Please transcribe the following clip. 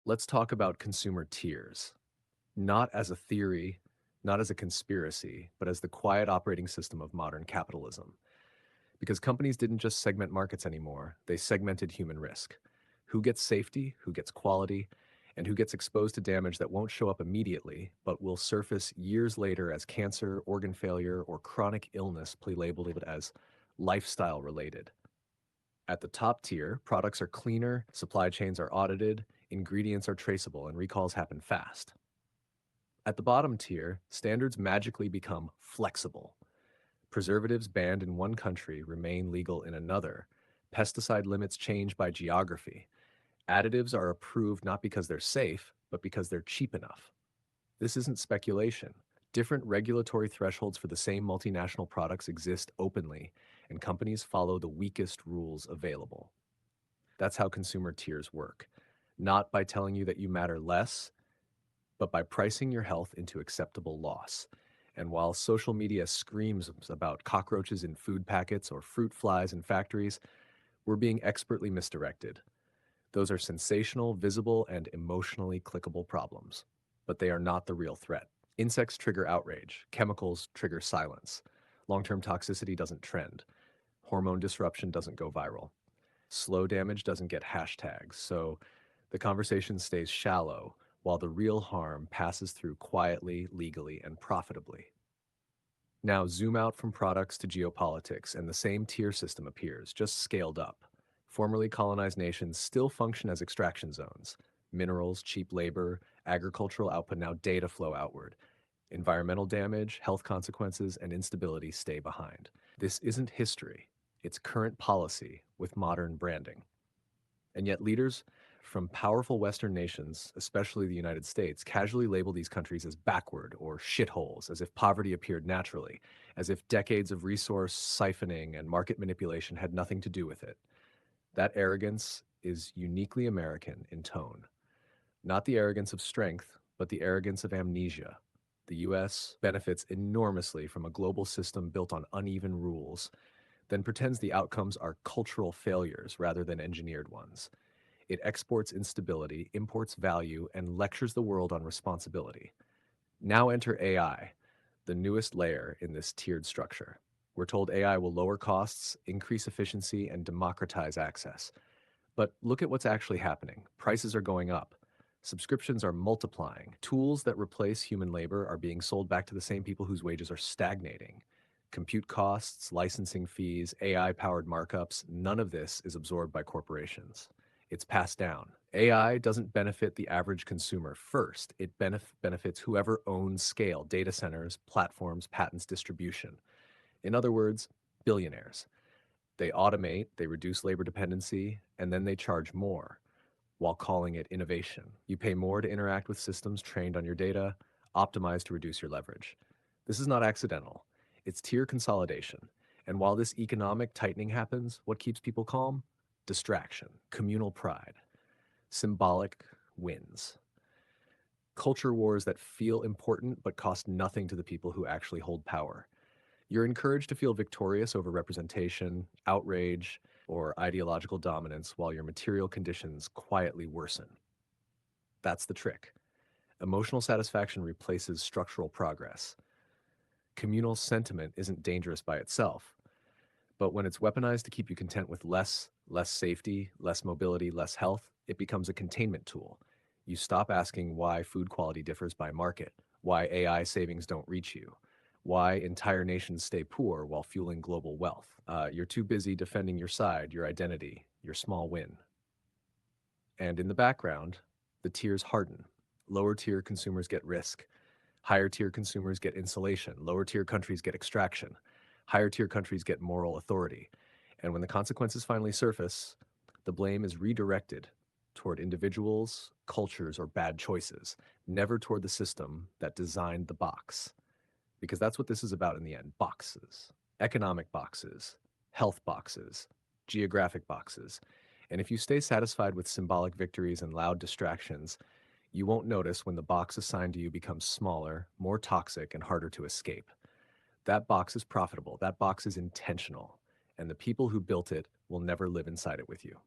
Let's talk about consumer tiers, not as a theory, not as a conspiracy, but as the quiet operating system of modern capitalism. Because companies didn't just segment markets anymore, they segmented human risk. Who gets safety, who gets quality, and who gets exposed to damage that won't show up immediately, but will surface years later as cancer, organ failure, or chronic illness labeled as lifestyle related. At the top tier, products are cleaner, supply chains are audited, ingredients are traceable, and recalls happen fast. At the bottom tier, standards magically become flexible. Preservatives banned in one country remain legal in another. Pesticide limits change by geography. Additives are approved not because they're safe, but because they're cheap enough. This isn't speculation. Different regulatory thresholds for the same multinational products exist openly, and companies follow the weakest rules available. That's how consumer tiers work. Not by telling you that you matter less, but by pricing your health into acceptable loss. And while social media screams about cockroaches in food packets or fruit flies in factories, we're being expertly misdirected. Those are sensational, visible, and emotionally clickable problems, but they are not the real threat. Insects trigger outrage, chemicals trigger silence. Long term toxicity doesn't trend, hormone disruption doesn't go viral, slow damage doesn't get hashtags, so the conversation stays shallow while the real harm passes through quietly, legally, and profitably. Now, zoom out from products to geopolitics, and the same tier system appears, just scaled up. Formerly colonized nations still function as extraction zones. Minerals, cheap labor, agricultural output, now data flow outward. Environmental damage, health consequences, and instability stay behind. This isn't history, it's current policy with modern branding. And yet, leaders from powerful Western nations, especially the United States, casually label these countries as backward or shitholes, as if poverty appeared naturally, as if decades of resource siphoning and market manipulation had nothing to do with it. That arrogance is uniquely American in tone. Not the arrogance of strength, but the arrogance of amnesia. The US benefits enormously from a global system built on uneven rules, then pretends the outcomes are cultural failures rather than engineered ones. It exports instability, imports value, and lectures the world on responsibility. Now enter AI, the newest layer in this tiered structure. We're told AI will lower costs, increase efficiency, and democratize access. But look at what's actually happening. Prices are going up. Subscriptions are multiplying. Tools that replace human labor are being sold back to the same people whose wages are stagnating. Compute costs, licensing fees, AI powered markups, none of this is absorbed by corporations. It's passed down. AI doesn't benefit the average consumer first, it benefits whoever owns scale, data centers, platforms, patents, distribution. In other words, billionaires. They automate, they reduce labor dependency, and then they charge more while calling it innovation. You pay more to interact with systems trained on your data, optimized to reduce your leverage. This is not accidental. It's tier consolidation. And while this economic tightening happens, what keeps people calm? Distraction, communal pride, symbolic wins. Culture wars that feel important but cost nothing to the people who actually hold power. You're encouraged to feel victorious over representation, outrage, or ideological dominance while your material conditions quietly worsen. That's the trick. Emotional satisfaction replaces structural progress. Communal sentiment isn't dangerous by itself, but when it's weaponized to keep you content with less safety, less mobility, less health, it becomes a containment tool. You stop asking why food quality differs by market, why AI savings don't reach you, why entire nations stay poor while fueling global wealth. You're too busy defending your side, your identity, your small win. And in the background, the tiers harden. Lower tier consumers get risk. Higher tier consumers get insulation. Lower tier countries get extraction. Higher tier countries get moral authority. And when the consequences finally surface, the blame is redirected toward individuals, cultures, or bad choices, never toward the system that designed the box. Because that's what this is about in the end, boxes. Economic boxes, health boxes, geographic boxes. And if you stay satisfied with symbolic victories and loud distractions, you won't notice when the box assigned to you becomes smaller, more toxic, and harder to escape. That box is profitable, that box is intentional, and the people who built it will never live inside it with you.